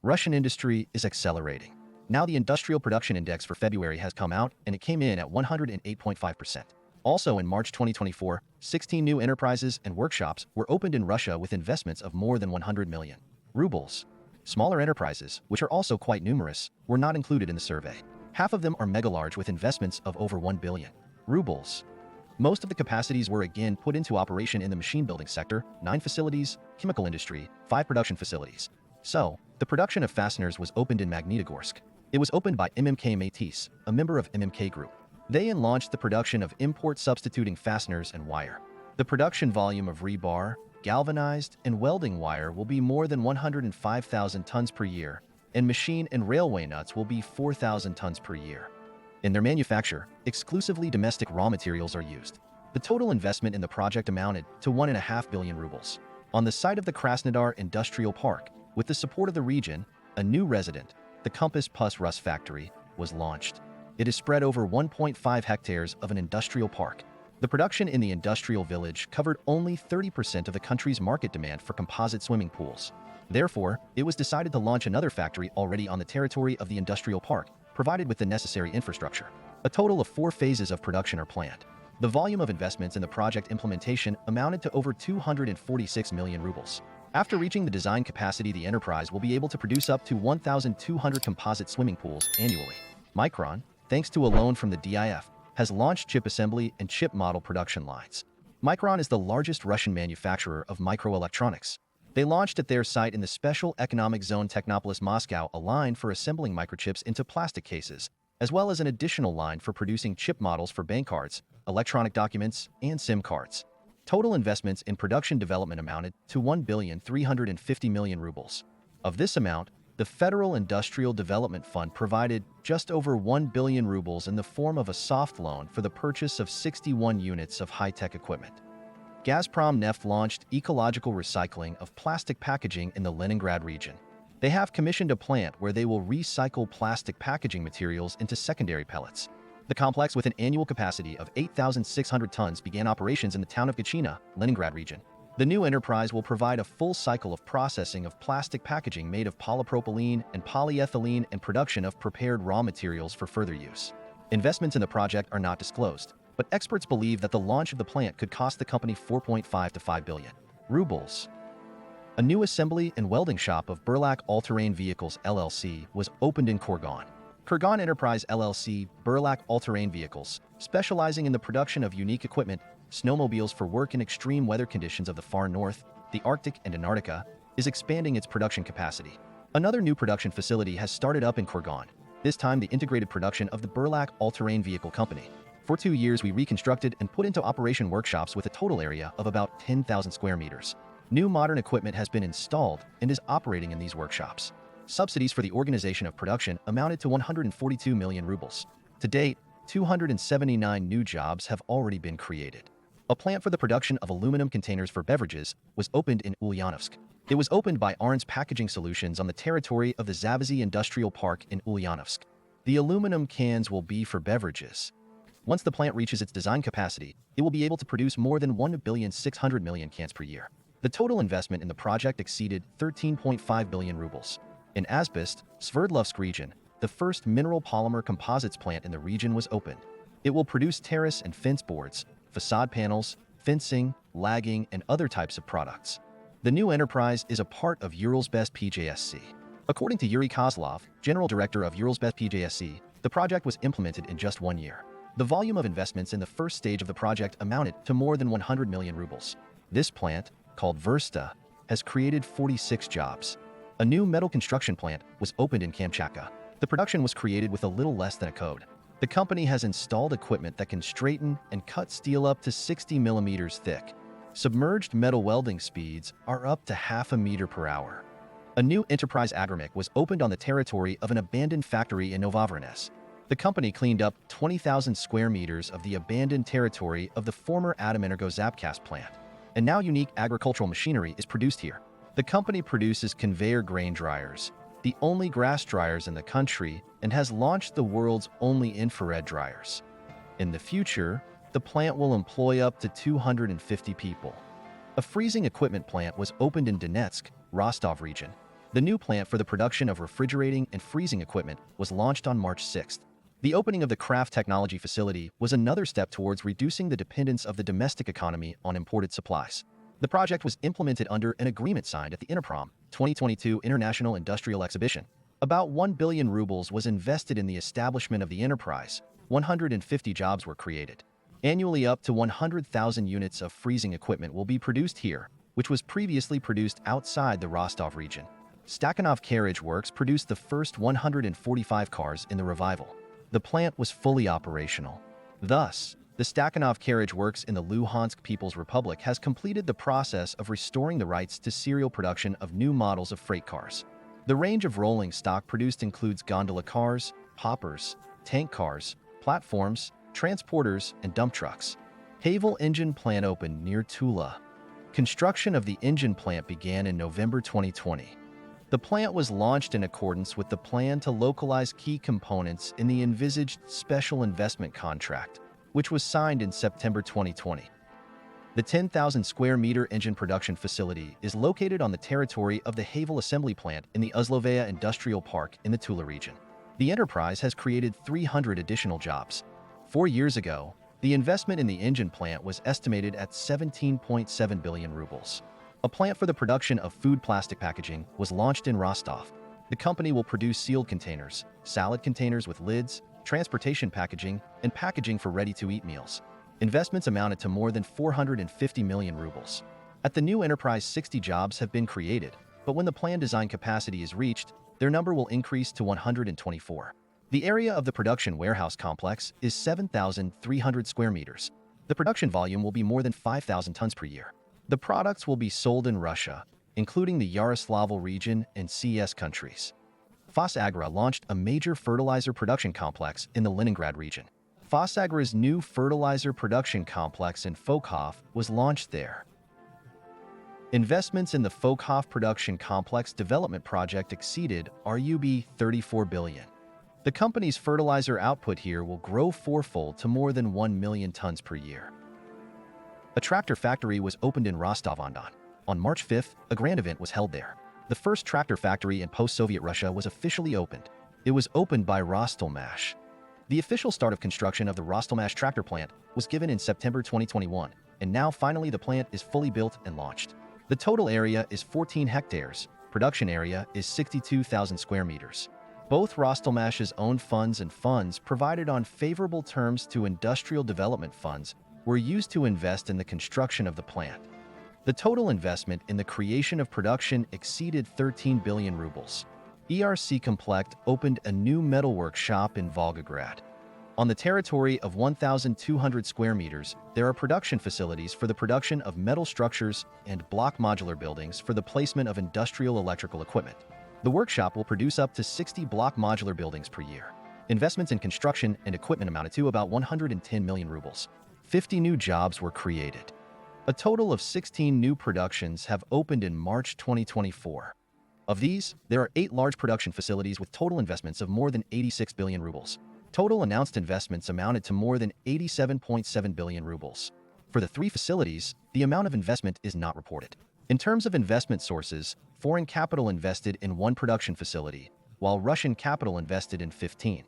Russian industry is accelerating. Now the Industrial Production Index for February has come out and it came in at 108.5%. Also in March 2024, 16 new enterprises and workshops were opened in Russia with investments of more than 100 million rubles. Smaller enterprises, which are also quite numerous, were not included in the survey. Half of them are mega-large with investments of over 1 billion rubles. Most of the capacities were again put into operation in the machine building sector, 9 facilities, chemical industry, 5 production facilities. So, the production of fasteners was opened in Magnitogorsk. It was opened by MMK Métis, a member of MMK Group. They launched the production of import substituting fasteners and wire. The production volume of rebar, galvanized, and welding wire will be more than 105,000 tons per year, and machine and railway nuts will be 4,000 tons per year. In their manufacture, exclusively domestic raw materials are used. The total investment in the project amounted to 1.5 billion rubles. On the site of the Krasnodar Industrial Park, with the support of the region, a new resident, the Compass Plus Rust factory, was launched. It is spread over 1.5 hectares of an industrial park. The production in the industrial village covered only 30% of the country's market demand for composite swimming pools. Therefore, it was decided to launch another factory already on the territory of the industrial park, provided with the necessary infrastructure. A total of 4 phases of production are planned. The volume of investments in the project implementation amounted to over 246 million rubles. After reaching the design capacity, the enterprise will be able to produce up to 1,200 composite swimming pools annually. Micron, thanks to a loan from the DIF, has launched chip assembly and chip model production lines. Micron is the largest Russian manufacturer of microelectronics. They launched at their site in the Special Economic Zone Technopolis Moscow a line for assembling microchips into plastic cases, as well as an additional line for producing chip models for bank cards, electronic documents, and SIM cards. Total investments in production development amounted to 1,350 million rubles. Of this amount, the Federal Industrial Development Fund provided just over 1 billion rubles in the form of a soft loan for the purchase of 61 units of high-tech equipment. Gazprom Neft launched ecological recycling of plastic packaging in the Leningrad region. They have commissioned a plant where they will recycle plastic packaging materials into secondary pellets. The complex, with an annual capacity of 8,600 tons, began operations in the town of Gachina, Leningrad region. The new enterprise will provide a full cycle of processing of plastic packaging made of polypropylene and polyethylene and production of prepared raw materials for further use. Investments in the project are not disclosed, but experts believe that the launch of the plant could cost the company 4.5 to 5 billion rubles. A new assembly and welding shop of Burlak All-Terrain Vehicles LLC was opened in Kurgan. Kurgan Enterprise LLC, Burlak All-Terrain Vehicles, specializing in the production of unique equipment, snowmobiles for work in extreme weather conditions of the far north, the Arctic and Antarctica, is expanding its production capacity. Another new production facility has started up in Kurgan, this time the integrated production of the Burlak All-Terrain Vehicle Company. For 2 years, we reconstructed and put into operation workshops with a total area of about 10,000 square meters. New modern equipment has been installed and is operating in these workshops. Subsidies for the organization of production amounted to 142 million rubles. To date, 279 new jobs have already been created. A plant for the production of aluminum containers for beverages was opened in Ulyanovsk. It was opened by Arns Packaging Solutions on the territory of the Zavazy Industrial Park in Ulyanovsk. The aluminum cans will be for beverages. Once the plant reaches its design capacity, it will be able to produce more than 1,600 million cans per year. The total investment in the project exceeded 13.5 billion rubles. In Asbest, Sverdlovsk region, the first mineral polymer composites plant in the region was opened. It will produce terrace and fence boards, facade panels, fencing, lagging, and other types of products. The new enterprise is a part of Uralsbest PJSC. According to Yuri Kozlov, General Director of Uralsbest PJSC, the project was implemented in just 1 year. The volume of investments in the first stage of the project amounted to more than 100 million rubles. This plant, called Versta, has created 46 jobs. A new metal construction plant was opened in Kamchatka. The production was created with a little less than a code. The company has installed equipment that can straighten and cut steel up to 60 millimeters thick. Submerged metal welding speeds are up to half a meter per hour. A new enterprise Agramic was opened on the territory of an abandoned factory in Novavoronezh. The company cleaned up 20,000 square meters of the abandoned territory of the former Atomenergo Zapcast plant, and now unique agricultural machinery is produced here. The company produces conveyor grain dryers, the only grass dryers in the country, and has launched the world's only infrared dryers. In the future, the plant will employ up to 250 people. A freezing equipment plant was opened in Donetsk, Rostov region. The new plant for the production of refrigerating and freezing equipment was launched on March 6th. The opening of the Craft Technology facility was another step towards reducing the dependence of the domestic economy on imported supplies. The project was implemented under an agreement signed at the Interprom 2022 International Industrial Exhibition. About 1 billion rubles was invested in the establishment of the enterprise. 150 jobs were created. Annually, up to 100,000 units of freezing equipment will be produced here, which was previously produced outside the Rostov region. Stakhanov Carriage Works produced the first 145 cars in the revival. The plant was fully operational. Thus, the Stakhanov Carriage Works in the Luhansk People's Republic has completed the process of restoring the rights to serial production of new models of freight cars. The range of rolling stock produced includes gondola cars, hoppers, tank cars, platforms, transporters, and dump trucks. Havel Engine Plant opened near Tula. Construction of the engine plant began in November 2020. The plant was launched in accordance with the plan to localize key components in the envisaged special investment contract, which was signed in September 2020. The 10,000 square meter engine production facility is located on the territory of the Havel Assembly Plant in the Uzlovaya Industrial Park in the Tula region. The enterprise has created 300 additional jobs. 4 years ago, the investment in the engine plant was estimated at 17.7 billion rubles. A plant for the production of food plastic packaging was launched in Rostov. The company will produce sealed containers, salad containers with lids, transportation packaging, and packaging for ready-to-eat meals. Investments amounted to more than 450 million rubles. At the new enterprise, 60 jobs have been created, but when the planned design capacity is reached, their number will increase to 124. The area of the production warehouse complex is 7,300 square meters. The production volume will be more than 5,000 tons per year. The products will be sold in Russia, including the Yaroslavl region and CIS countries. Fosagra launched a major fertilizer production complex in the Leningrad region. Fosagra's new fertilizer production complex in Fokhov was launched there. Investments in the Fokhov production complex development project exceeded RUB 34 billion. The company's fertilizer output here will grow fourfold to more than 1 million tons per year. A tractor factory was opened in Rostov-on-Don. On March 5th, a grand event was held there. The first tractor factory in post-Soviet Russia was officially opened. It was opened by Rostolmash. The official start of construction of the Rostolmash tractor plant was given in September 2021, and now finally the plant is fully built and launched. The total area is 14 hectares. Production area is 62,000 square meters. Both Rostolmash's own funds and funds provided on favorable terms to industrial development funds were used to invest in the construction of the plant. The total investment in the creation of production exceeded 13 billion rubles. ERC Komplekt opened a new metalwork shop in Volgograd. On the territory of 1,200 square meters, there are production facilities for the production of metal structures and block modular buildings for the placement of industrial electrical equipment. The workshop will produce up to 60 block modular buildings per year. Investments in construction and equipment amounted to about 110 million rubles. 50 new jobs were created. A total of 16 new productions have opened in March 2024. Of these, there are 8 large production facilities with total investments of more than 86 billion rubles. Total announced investments amounted to more than 87.7 billion rubles. For the 3 facilities, the amount of investment is not reported. In terms of investment sources, foreign capital invested in 1 production facility, while Russian capital invested in 15.